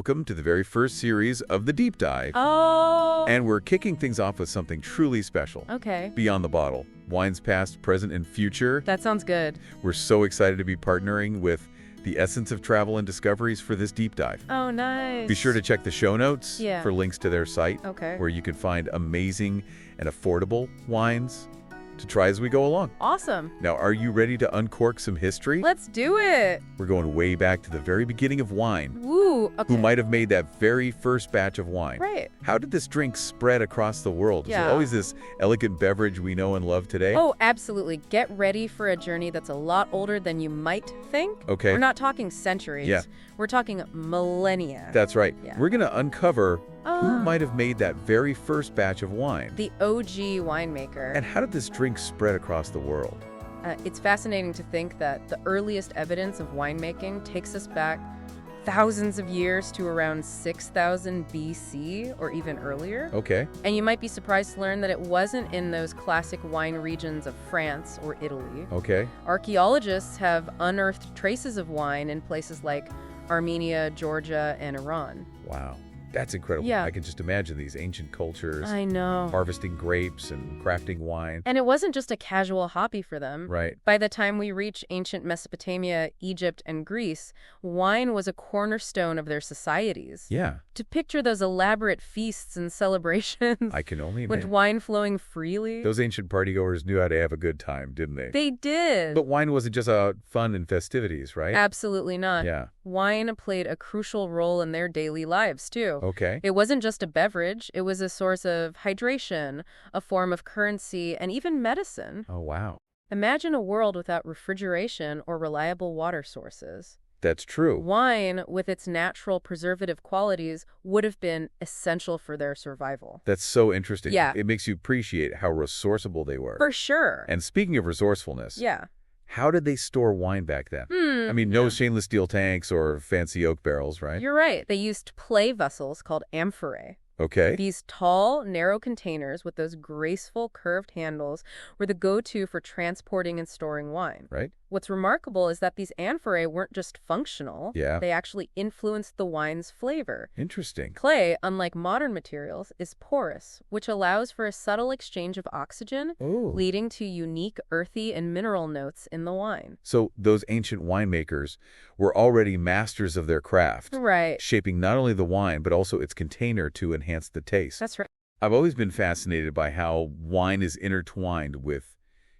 welcome to the very first series of The Deep Dive. Oh! And we're kicking things off with something truly special. Okay. Beyond the Bottle. Wines past, present, and future. That sounds good. We're so excited to be partnering with the Essence of Travel and Discoveries for this deep dive. Oh, nice. Be sure to check the show notes for links to their site, where you can find amazing and affordable wines to try as we go along. Awesome. Now, are you ready to uncork some history? Let's do it. We're going way back to the very beginning of wine. Woo, okay. Who might have made that very first batch of wine? Right. How did this drink spread across the world? Yeah. Is it always this elegant beverage we know and love today? Oh, absolutely. Get ready for a journey that's a lot older than you might think. Okay. We're not talking centuries. Yeah. We're talking millennia. That's right. Yeah. We're going to uncover who might have made that very first batch of wine. The OG winemaker. And how did this drink spread across the world? It's fascinating to think that the earliest evidence of winemaking takes us back thousands of years to around 6000 BC or even earlier. Okay. And you might be surprised to learn that it wasn't in those classic wine regions of France or Italy. Okay. Archaeologists have unearthed traces of wine in places like Armenia, Georgia, and Iran. Wow. That's incredible. Yeah. I can just imagine these ancient cultures I know. harvesting grapes and crafting wine. And it wasn't just a casual hobby for them. Right. By the time we reach ancient Mesopotamia, Egypt, and Greece, wine was a cornerstone of their societies. Yeah. To picture those elaborate feasts and celebrations I can only with imagine. wine flowing freely. Those ancient partygoers knew how to have a good time, didn't they? They did. But wine wasn't just about fun and festivities, right? Absolutely not. Yeah. Wine played a crucial role in their daily lives, too. Okay. It wasn't just a beverage. It was a source of hydration, a form of currency, and even medicine. Oh, wow. Imagine a world without refrigeration or reliable water sources. That's true. Wine, with its natural preservative qualities, would have been essential for their survival. That's so interesting. Yeah. It makes you appreciate how resourceful they were. For sure. And speaking of resourcefulness, Yeah. how did they store wine back then? I mean, no stainless steel tanks or fancy oak barrels, right? You're right. They used clay vessels called amphorae. Okay. These tall, narrow containers with those graceful, curved handles were the go-to for transporting and storing wine. Right. What's remarkable is that these amphorae weren't just functional. Yeah. They actually influenced the wine's flavor. Interesting. Clay, unlike modern materials, is porous, which allows for a subtle exchange of oxygen, Oh. leading to unique earthy and mineral notes in the wine. So those ancient winemakers were already masters of their craft, Right. shaping not only the wine, but also its container to enhance the taste. That's right. I've always been fascinated by how wine is intertwined with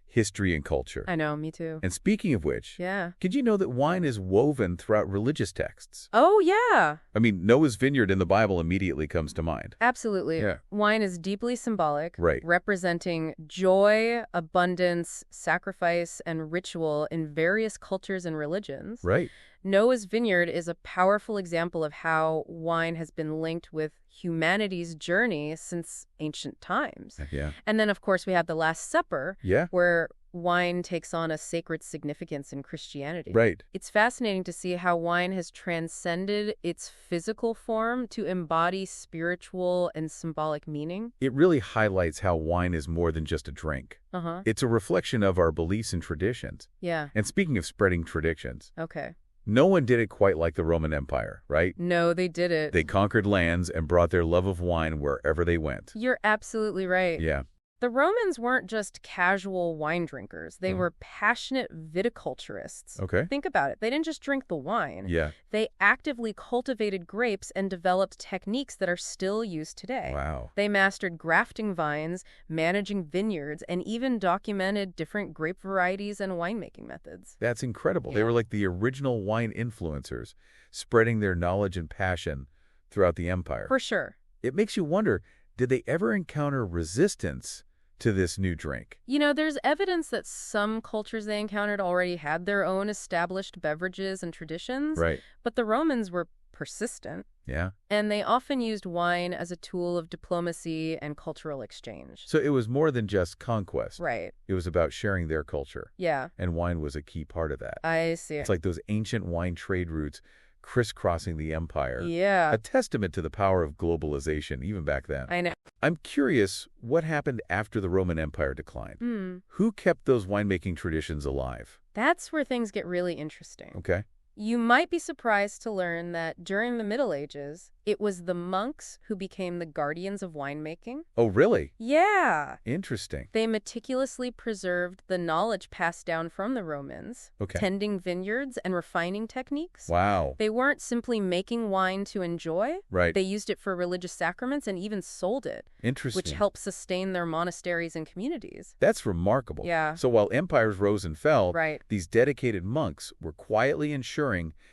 history and culture. I know, me too. And speaking of which, Yeah. did you know that wine is woven throughout religious texts? Oh, yeah. I mean, Noah's vineyard in the Bible immediately comes to mind. Absolutely. Yeah. Wine is deeply symbolic, Right. representing joy, abundance, sacrifice, and ritual in various cultures and religions. Right. Noah's vineyard is a powerful example of how wine has been linked with humanity's journey since ancient times. Yeah. And then, of course, we have the Last Supper, Yeah. where wine takes on a sacred significance in Christianity. Right. It's fascinating to see how wine has transcended its physical form to embody spiritual and symbolic meaning. It really highlights how wine is more than just a drink. Uh-huh. It's a reflection of our beliefs and traditions. Yeah. And speaking of spreading traditions, Okay. no one did it quite like the Roman Empire, right? No, they did it. They conquered lands and brought their love of wine wherever they went. You're absolutely right. Yeah. The Romans weren't just casual wine drinkers. They were passionate viticulturists. Okay. Think about it. They didn't just drink the wine. Yeah. They actively cultivated grapes and developed techniques that are still used today. Wow. They mastered grafting vines, managing vineyards, and even documented different grape varieties and winemaking methods. That's incredible. They Yeah. were like the original wine influencers, spreading their knowledge and passion throughout the empire. For sure. It makes you wonder, did they ever encounter resistance to this new drink? You know, there's evidence that some cultures they encountered already had their own established beverages and traditions. Right. But the Romans were persistent, Yeah. and they often used wine as a tool of diplomacy and cultural exchange. So it was more than just conquest. Right. It was about sharing their culture. Yeah. And wine was a key part of that. I see. It's like those ancient wine trade routes crisscrossing the empire. Yeah. A testament to the power of globalization, even back then. I know. I'm curious, what happened after the Roman Empire declined? Who kept those winemaking traditions alive? That's where things get really interesting. Okay. You might be surprised to learn that during the Middle Ages, it was the monks who became the guardians of winemaking. Oh, really? Yeah. Interesting. They meticulously preserved the knowledge passed down from the Romans, tending vineyards and refining techniques. Wow. They weren't simply making wine to enjoy. Right. They used it for religious sacraments and even sold it. Interesting. Which helped sustain their monasteries and communities. That's remarkable. Yeah. So while empires rose and fell, right. these dedicated monks were quietly ensuring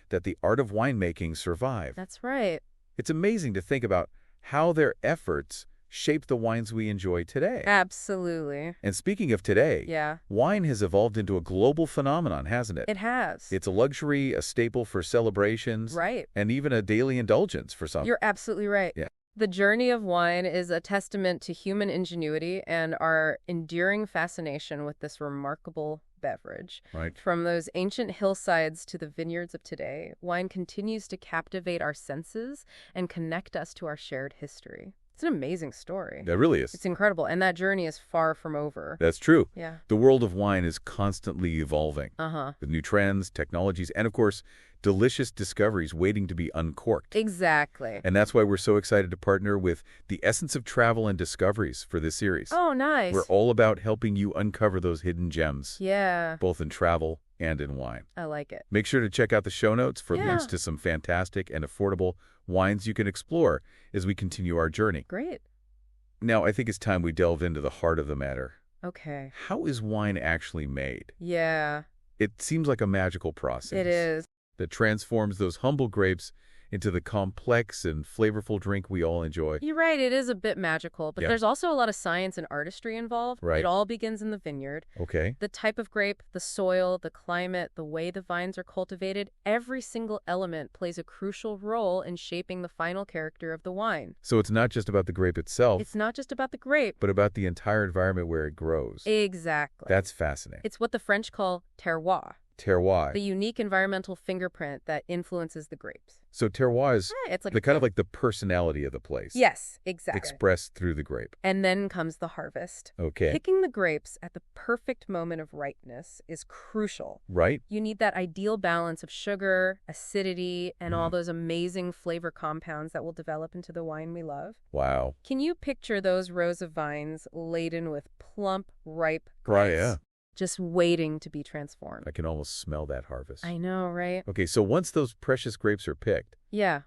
that the art of winemaking survived. That's right. It's amazing to think about how their efforts shape the wines we enjoy today. Absolutely. And speaking of today, wine has evolved into a global phenomenon, hasn't it? It has. It's a luxury, a staple for celebrations, right. and even a daily indulgence for some. You're absolutely right. Yeah. The journey of wine is a testament to human ingenuity and our enduring fascination with this remarkable beverage. Right. From those ancient hillsides to the vineyards of today, wine continues to captivate our senses and connect us to our shared history. It's an amazing story. That really is. It's incredible, and that journey is far from over. That's true. Yeah. The world of wine is constantly evolving. With new trends, technologies, and of course, delicious discoveries waiting to be uncorked. Exactly. And that's why we're so excited to partner with the Essence of Travel and Discoveries for this series. Oh, nice. We're all about helping you uncover those hidden gems. Yeah. Both in travel and in wine. I like it. Make sure to check out the show notes for links to some fantastic and affordable wines you can explore as we continue our journey. Great. Now, I think it's time we delve into the heart of the matter. Okay. How is wine actually made? Yeah. It seems like a magical process. It is. That transforms those humble grapes into the complex and flavorful drink we all enjoy. You're right, it is a bit magical, but there's also a lot of science and artistry involved. Right. It all begins in the vineyard. Okay. The type of grape, the soil, the climate, the way the vines are cultivated, every single element plays a crucial role in shaping the final character of the wine. So it's not just about the grape itself. It's not just about the grape. But about the entire environment where it grows. Exactly. That's fascinating. It's what the French call terroir. Terroir. The unique environmental fingerprint that influences the grapes. So terroir is it's like kind of like the personality of the place. Yes, exactly. Expressed through the grape. And then comes the harvest. Okay. Picking the grapes at the perfect moment of ripeness is crucial. Right. You need that ideal balance of sugar, acidity, and all those amazing flavor compounds that will develop into the wine we love. Wow. Can you picture those rows of vines laden with plump, ripe grapes? Right, yeah. Just waiting to be transformed. I can almost smell that harvest. I know, right? Okay, so once those precious grapes are picked,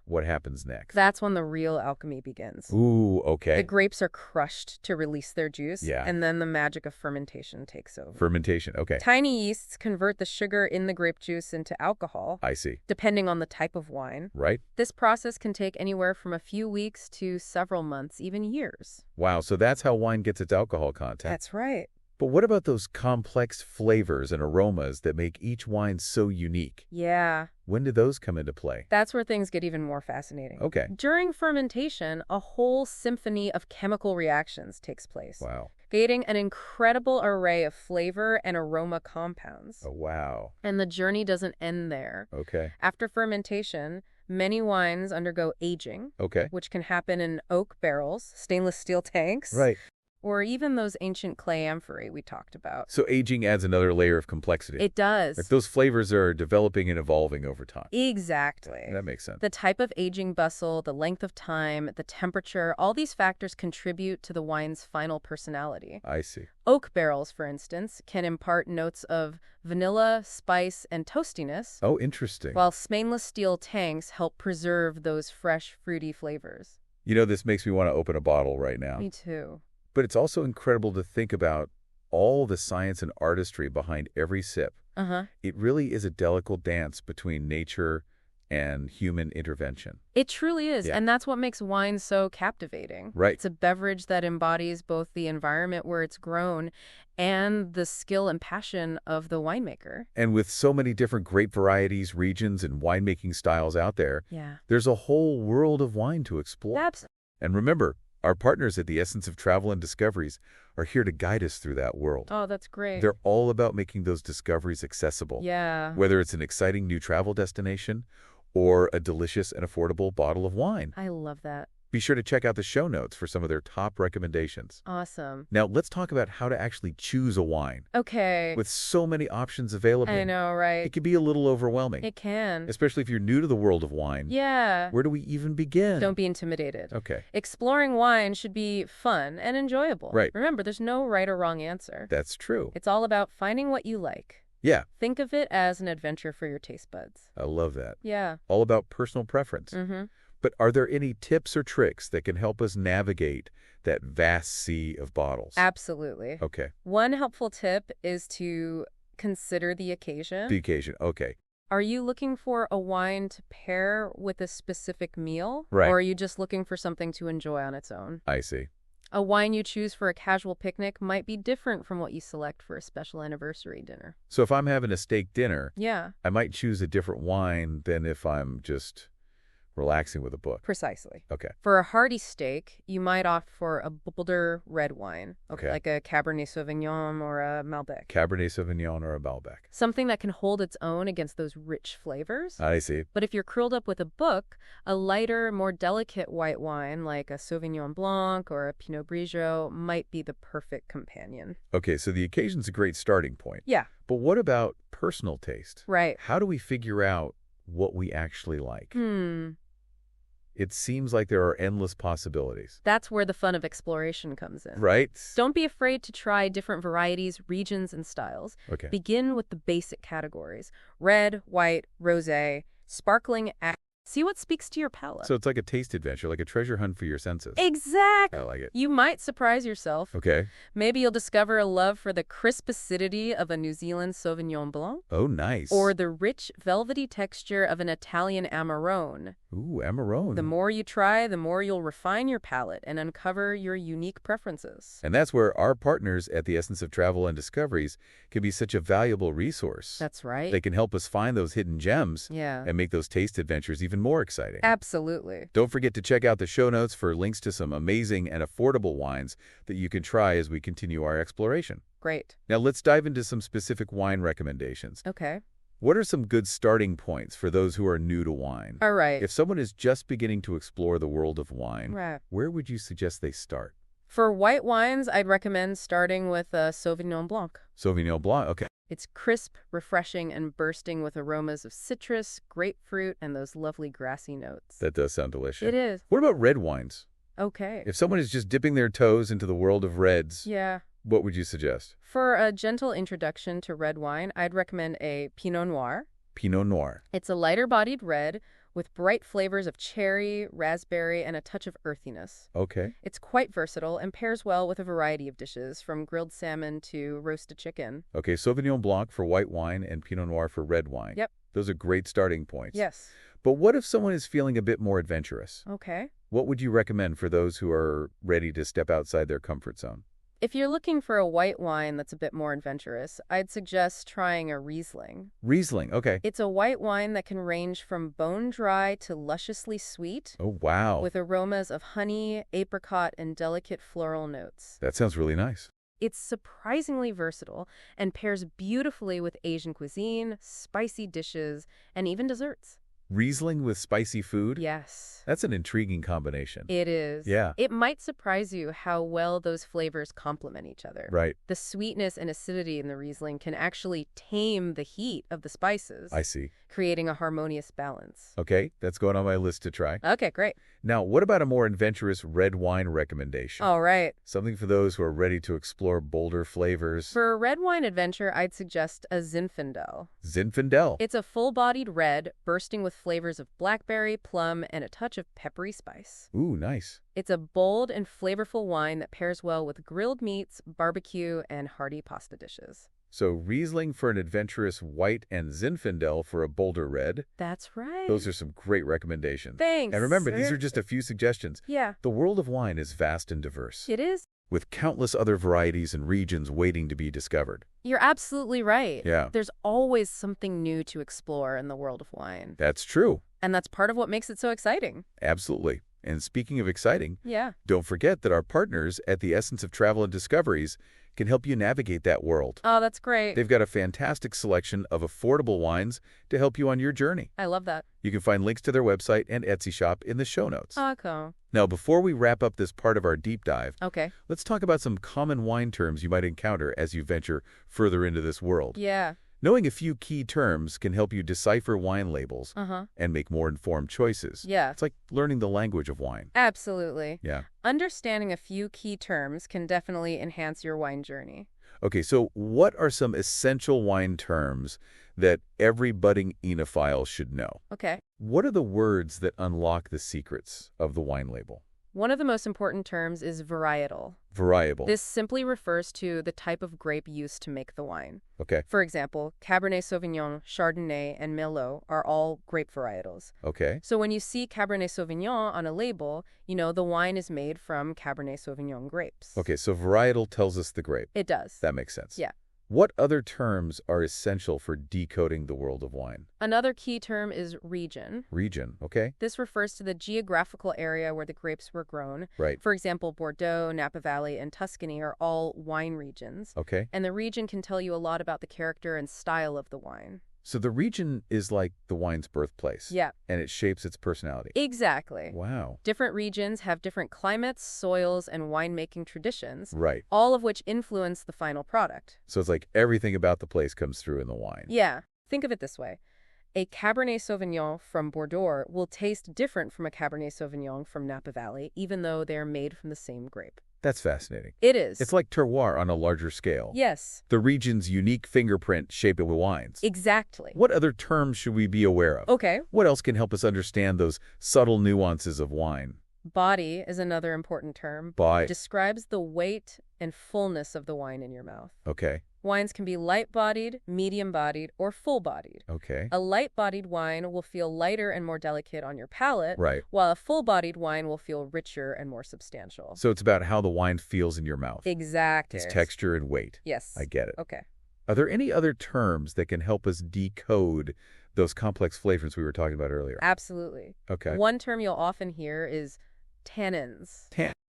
what happens next? That's when the real alchemy begins. Ooh, okay. The grapes are crushed to release their juice, Yeah. and then the magic of fermentation takes over. Fermentation, okay. Tiny yeasts convert the sugar in the grape juice into alcohol. I see. Depending on the type of wine. Right. This process can take anywhere from a few weeks to several months, even years. Wow, so that's how wine gets its alcohol content. That's right. But what about those complex flavors and aromas that make each wine so unique? Yeah. When do those come into play? That's where things get even more fascinating. Okay. During fermentation, a whole symphony of chemical reactions takes place. Wow. Creating an incredible array of flavor and aroma compounds. Oh, wow. And the journey doesn't end there. Okay. After fermentation, many wines undergo aging, which can happen in oak barrels, stainless steel tanks, Right. or even those ancient clay amphorae we talked about. So aging adds another layer of complexity. It does. Like those flavors are developing and evolving over time. Exactly. That makes sense. The type of aging bustle, the length of time, the temperature, all these factors contribute to the wine's final personality. I see. Oak barrels, for instance, can impart notes of vanilla, spice, and toastiness. Oh, interesting. While stainless steel tanks help preserve those fresh, fruity flavors. You know, this makes me want to open a bottle right now. Me too. But it's also incredible to think about all the science and artistry behind every sip. It really is a delicate dance between nature and human intervention. It truly is, Yeah. and that's what makes wine so captivating. Right. It's a beverage that embodies both the environment where it's grown and the skill and passion of the winemaker. And with so many different grape varieties, regions, and winemaking styles out there, there's a whole world of wine to explore. And remember, our partners at the Essence of Travel and Discoveries are here to guide us through that world. Oh, that's great. They're all about making those discoveries accessible. Yeah. Whether it's an exciting new travel destination or a delicious and affordable bottle of wine. I love that. Be sure to check out the show notes for some of their top recommendations. Awesome. Now, let's talk about how to actually choose a wine. Okay. With so many options available, I know, right? it can be a little overwhelming. It can. Especially if you're new to the world of wine. Yeah. Where do we even begin? Don't be intimidated. Okay. Exploring wine should be fun and enjoyable. Right. Remember, there's no right or wrong answer. That's true. It's all about finding what you like. Yeah. Think of it as an adventure for your taste buds. I love that. Yeah. All about personal preference. Mm-hmm. But are there any tips or tricks that can help us navigate that vast sea of bottles? Absolutely. Okay. One helpful tip is to consider the occasion. The occasion. Okay. Are you looking for a wine to pair with a specific meal? Right. Or are you just looking for something to enjoy on its own? I see. A wine you choose for a casual picnic might be different from what you select for a special anniversary dinner. So if I'm having a steak dinner, Yeah. I might choose a different wine than if I'm just relaxing with a book. Precisely. Okay. For a hearty steak, you might opt for a bolder red wine, Okay. like a Cabernet Sauvignon or a Malbec. Cabernet Sauvignon or a Malbec. Something that can hold its own against those rich flavors. I see. But if you're curled up with a book, a lighter, more delicate white wine like a Sauvignon Blanc or a Pinot Grigio might be the perfect companion. Okay, so the occasion's a great starting point. Yeah. But what about personal taste? Right. How do we figure out what we actually like? It seems like there are endless possibilities. That's where the fun of exploration comes in. Right? Don't be afraid to try different varieties, regions, and styles. Okay. Begin with the basic categories: red, white, rosé, sparkling. See what speaks to your palate. So it's like a taste adventure, like a treasure hunt for your senses. Exactly. I like it. You might surprise yourself. Okay. Maybe you'll discover a love for the crisp acidity of a New Zealand Sauvignon Blanc. Oh, nice. Or the rich, velvety texture of an Italian Amarone. Ooh, Amarone. The more you try, the more you'll refine your palate and uncover your unique preferences. And that's where our partners at the Essence of Travel and Discoveries can be such a valuable resource. That's right. They can help us find those hidden gems and make those taste adventures even more exciting. Absolutely. Don't forget to check out the show notes for links to some amazing and affordable wines that you can try as we continue our exploration. Great. Now let's dive into some specific wine recommendations. Okay. What are some good starting points for those who are new to wine? All right. If someone is just beginning to explore the world of wine, Right. where would you suggest they start? For white wines, I'd recommend starting with a Sauvignon Blanc. Sauvignon Blanc, okay. It's crisp, refreshing, and bursting with aromas of citrus, grapefruit, and those lovely grassy notes. That does sound delicious. It is. What about red wines? Okay. If someone is just dipping their toes into the world of reds, Yeah. what would you suggest? For a gentle introduction to red wine, I'd recommend a Pinot Noir. Pinot Noir. It's a lighter-bodied red with bright flavors of cherry, raspberry, and a touch of earthiness. Okay. It's quite versatile and pairs well with a variety of dishes, from grilled salmon to roasted chicken. Okay, Sauvignon Blanc for white wine and Pinot Noir for red wine. Yep. Those are great starting points. Yes. But what if someone is feeling a bit more adventurous? Okay. What would you recommend for those who are ready to step outside their comfort zone? If you're looking for a white wine that's a bit more adventurous, I'd suggest trying a Riesling. Riesling, okay. It's a white wine that can range from bone dry to lusciously sweet, Oh, wow. with aromas of honey, apricot, and delicate floral notes. That sounds really nice. It's surprisingly versatile and pairs beautifully with Asian cuisine, spicy dishes, and even desserts. Riesling with spicy food? Yes. That's an intriguing combination. It is. Yeah. It might surprise you how well those flavors complement each other. Right. The sweetness and acidity in the Riesling can actually tame the heat of the spices, I see. creating a harmonious balance. Okay, that's going on my list to try. Okay, great. Now, what about a more adventurous red wine recommendation? All right. Something for those who are ready to explore bolder flavors. For a red wine adventure, I'd suggest a Zinfandel. Zinfandel. It's a full-bodied red, bursting with flavors of blackberry, plum, and a touch of peppery spice. Ooh, nice. It's a bold and flavorful wine that pairs well with grilled meats, barbecue, and hearty pasta dishes. So Riesling for an adventurous white and Zinfandel for a bolder red. That's right. Those are some great recommendations. Thanks. And remember, these are just a few suggestions. Yeah. The world of wine is vast and diverse, It is. with countless other varieties and regions waiting to be discovered. You're absolutely right. Yeah. There's always something new to explore in the world of wine. That's true. And that's part of what makes it so exciting. Absolutely. And speaking of exciting, Yeah. don't forget that our partners at the Essence of Travel and Discoveries can help you navigate that world. Oh, that's great. They've got a fantastic selection of affordable wines to help you on your journey. I love that. You can find links to their website and Etsy shop in the show notes. Okay. Now, before we wrap up this part of our deep dive, Okay. let's talk about some common wine terms you might encounter as you venture further into this world. Yeah. Knowing a few key terms can help you decipher wine labels and make more informed choices. Yeah. It's like learning the language of wine. Absolutely. Yeah. Understanding a few key terms can definitely enhance your wine journey. Okay, so what are some essential wine terms that every budding enophile should know? Okay. What are the words that unlock the secrets of the wine label? One of the most important terms is varietal. Variable. This simply refers to the type of grape used to make the wine. Okay. For example, Cabernet Sauvignon, Chardonnay, and Merlot are all grape varietals. Okay. So when you see Cabernet Sauvignon on a label, you know the wine is made from Cabernet Sauvignon grapes. Okay, so varietal tells us the grape. It does. That makes sense. Yeah. What other terms are essential for decoding the world of wine? Another key term is region. Region, okay? This refers to the geographical area where the grapes were grown. Right. For example, Bordeaux, Napa Valley, and Tuscany are all wine regions. Okay. And the region can tell you a lot about the character and style of the wine. So the region is like the wine's birthplace. Yeah. And it shapes its personality. Exactly. Wow. Different regions have different climates, soils, and winemaking traditions, Right. all of which influence the final product. So it's like everything about the place comes through in the wine. Yeah. Think of it this way. A Cabernet Sauvignon from Bordeaux will taste different from a Cabernet Sauvignon from Napa Valley, even though they are made from the same grape. That's fascinating. It is. It's like terroir on a larger scale. Yes. The region's unique fingerprint shape of wines. Exactly. What other terms should we be aware of? Okay. What else can help us understand those subtle nuances of wine? Body is another important term. Body. It describes the weight and fullness of the wine in your mouth. Okay. Wines can be light-bodied, medium-bodied, or full-bodied. Okay. A light-bodied wine will feel lighter and more delicate on your palate, Right. while a full-bodied wine will feel richer and more substantial. So it's about how the wine feels in your mouth. Exactly. Its texture and weight. Yes. I get it. Okay. Are there any other terms that can help us decode those complex flavors we were talking about earlier? Absolutely. Okay. One term you'll often hear is tannins.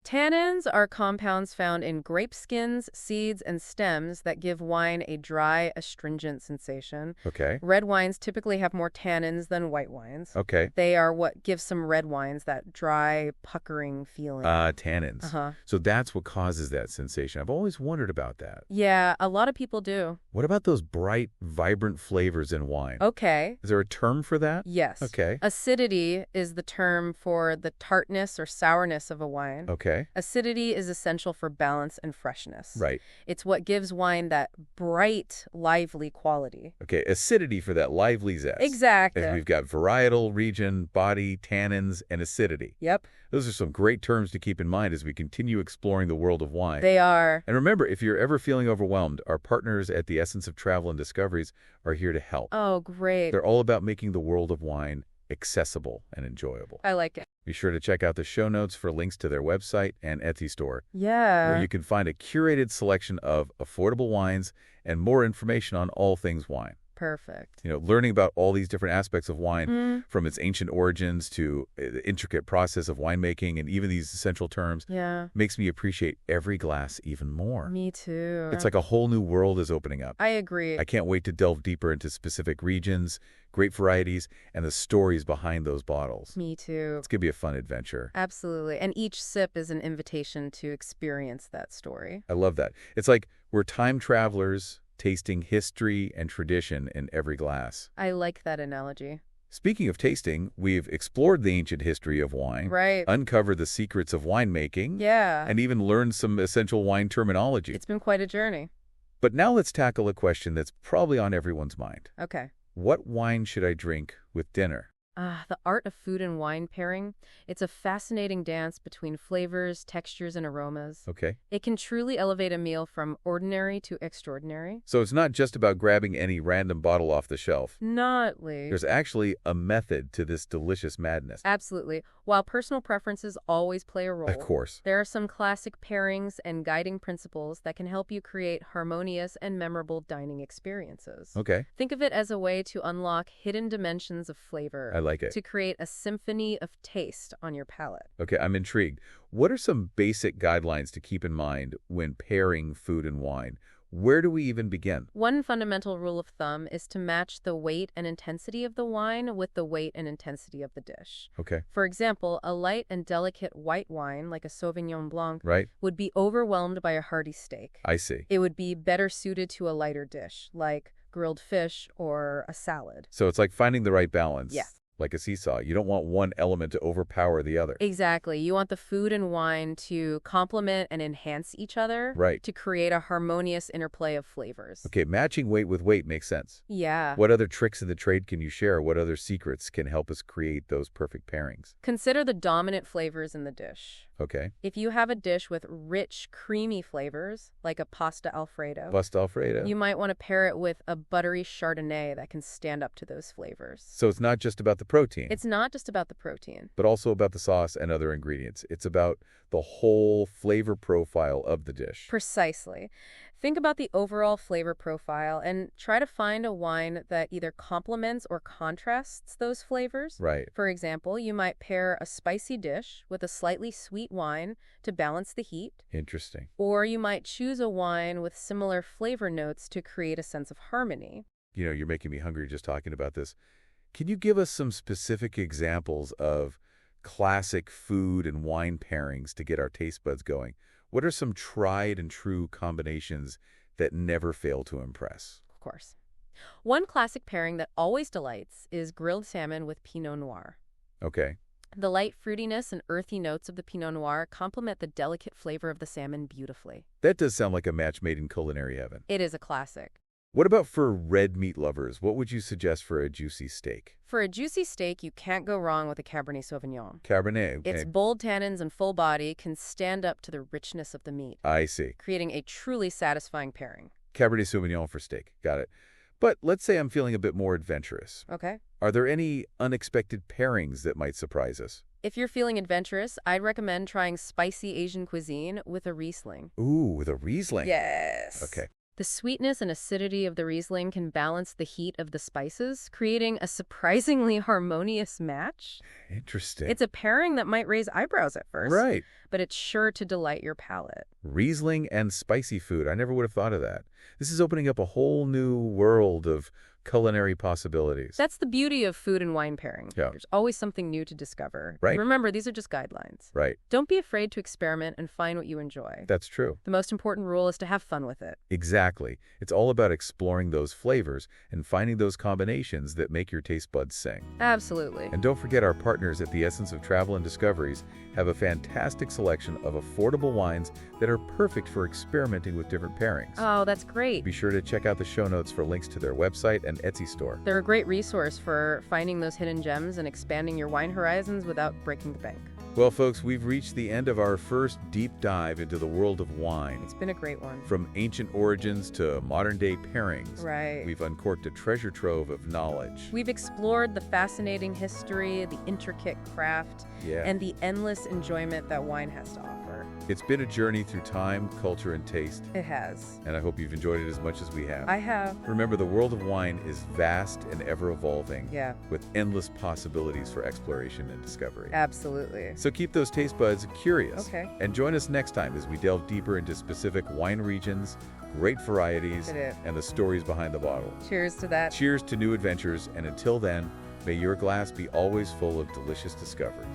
Tannins are compounds found in grape skins, seeds, and stems that give wine a dry, astringent sensation. Okay. Red wines typically have more tannins than white wines. Okay. They are what gives some red wines that dry, puckering feeling. Tannins. Uh-huh. So that's what causes that sensation. I've always wondered about that. Yeah, a lot of people do. What about those bright, vibrant flavors in wine? Okay. Is there a term for that? Yes. Okay. Acidity is the term for the tartness or sourness of a wine. Okay. Acidity is essential for balance and freshness. Right. It's what gives wine that bright, lively quality. Okay, acidity for that lively zest. Exactly. And we've got varietal, region, body, tannins, and acidity. Yep. Those are some great terms to keep in mind as we continue exploring the world of wine. They are. And remember, if you're ever feeling overwhelmed, our partners at the Essence of Travel and Discoveries are here to help. Oh, great. They're all about making the world of wine accessible and enjoyable. I like it. Be sure to check out the show notes for links to their website and Etsy store, Yeah. where you can find a curated selection of affordable wines and more information on all things wine. Perfect. Learning about all these different aspects of wine, from its ancient origins to the intricate process of winemaking and even these essential terms, makes me appreciate every glass even more. Me too. It's like a whole new world is opening up. I agree. I can't wait to delve deeper into specific regions, grape varieties, and the stories behind those bottles. Me too. It's going to be a fun adventure. Absolutely. And each sip is an invitation to experience that story. I love that. It's like we're time travelers tasting history and tradition in every glass. I like that analogy. Speaking of tasting, we've explored the ancient history of wine, Right. uncovered the secrets of winemaking, Yeah. and even learned some essential wine terminology. It's been quite a journey. But now let's tackle a question that's probably on everyone's mind. Okay. What wine should I drink with dinner? The art of food and wine pairing. It's a fascinating dance between flavors, textures, and aromas. Okay. It can truly elevate a meal from ordinary to extraordinary. So it's not just about grabbing any random bottle off the shelf. Not least. There's actually a method to this delicious madness. Absolutely. While personal preferences always play a role, Of course. there are some classic pairings and guiding principles that can help you create harmonious and memorable dining experiences. Okay. Think of it as a way to unlock hidden dimensions of flavor, I like it. to create a symphony of taste on your palate. Okay, I'm intrigued. What are some basic guidelines to keep in mind when pairing food and wine? Where do we even begin? One fundamental rule of thumb is to match the weight and intensity of the wine with the weight and intensity of the dish. Okay. For example, a light and delicate white wine, like a Sauvignon Blanc, Right. would be overwhelmed by a hearty steak. I see. It would be better suited to a lighter dish, like grilled fish or a salad. So it's like finding the right balance. Yeah. Like a seesaw. You don't want one element to overpower the other. Exactly. You want the food and wine to complement and enhance each other. Right. To create a harmonious interplay of flavors. Okay, matching weight with weight makes sense. Yeah. What other tricks in the trade can you share? What other secrets can help us create those perfect pairings? Consider the dominant flavors in the dish. Okay. If you have a dish with rich, creamy flavors, like a pasta Alfredo, you might want to pair it with a buttery Chardonnay that can stand up to those flavors. So it's not just about the protein. It's not just about the protein. But also about the sauce and other ingredients. It's about the whole flavor profile of the dish. Precisely. Think about the overall flavor profile and try to find a wine that either complements or contrasts those flavors. Right. For example, you might pair a spicy dish with a slightly sweet wine to balance the heat. Interesting. Or you might choose a wine with similar flavor notes to create a sense of harmony. You know, you're making me hungry just talking about this. Can you give us some specific examples of classic food and wine pairings to get our taste buds going? What are some tried and true combinations that never fail to impress? Of course. One classic pairing that always delights is grilled salmon with Pinot Noir. Okay. The light fruitiness and earthy notes of the Pinot Noir complement the delicate flavor of the salmon beautifully. That does sound like a match made in culinary heaven. It is a classic. What about for red meat lovers? What would you suggest for a juicy steak? For a juicy steak, you can't go wrong with a Cabernet Sauvignon. Cabernet. Okay. Its bold tannins and full body can stand up to the richness of the meat, I see. creating a truly satisfying pairing. Cabernet Sauvignon for steak. Got it. But let's say I'm feeling a bit more adventurous. Okay. Are there any unexpected pairings that might surprise us? If you're feeling adventurous, I'd recommend trying spicy Asian cuisine with a Riesling. Ooh, with a Riesling. Yes. Okay. The sweetness and acidity of the Riesling can balance the heat of the spices, creating a surprisingly harmonious match. Interesting. It's a pairing that might raise eyebrows at first. Right. But it's sure to delight your palate. Riesling and spicy food. I never would have thought of that. This is opening up a whole new world of culinary possibilities. That's the beauty of food and wine pairing. Yeah. There's always something new to discover. Right. Remember, these are just guidelines. Right. Don't be afraid to experiment and find what you enjoy. That's true. The most important rule is to have fun with it. Exactly. It's all about exploring those flavors and finding those combinations that make your taste buds sing. Absolutely. And don't forget, our partners at the Essence of Travel and Discoveries have a fantastic selection of affordable wines that are perfect for experimenting with different pairings. Oh, that's great. Be sure to check out the show notes for links to their website and Etsy store. They're a great resource for finding those hidden gems and expanding your wine horizons without breaking the bank. Well, folks, we've reached the end of our first deep dive into the world of wine. It's been a great one. From ancient origins to modern-day pairings, Right. we've uncorked a treasure trove of knowledge. We've explored the fascinating history, the intricate craft, Yeah. and the endless enjoyment that wine has to offer. It's been a journey through time, culture, and taste, It has. and I hope you've enjoyed it as much as we have. I have. Remember, the world of wine is vast and ever-evolving, Yeah, with endless possibilities for exploration and discovery. absolutely. So keep those taste buds curious. Okay. And join us next time as we delve deeper into specific wine regions, great varieties, Did it. and the stories behind the bottle. Cheers to that. Cheers to new adventures, and until then, may your glass be always full of delicious discoveries.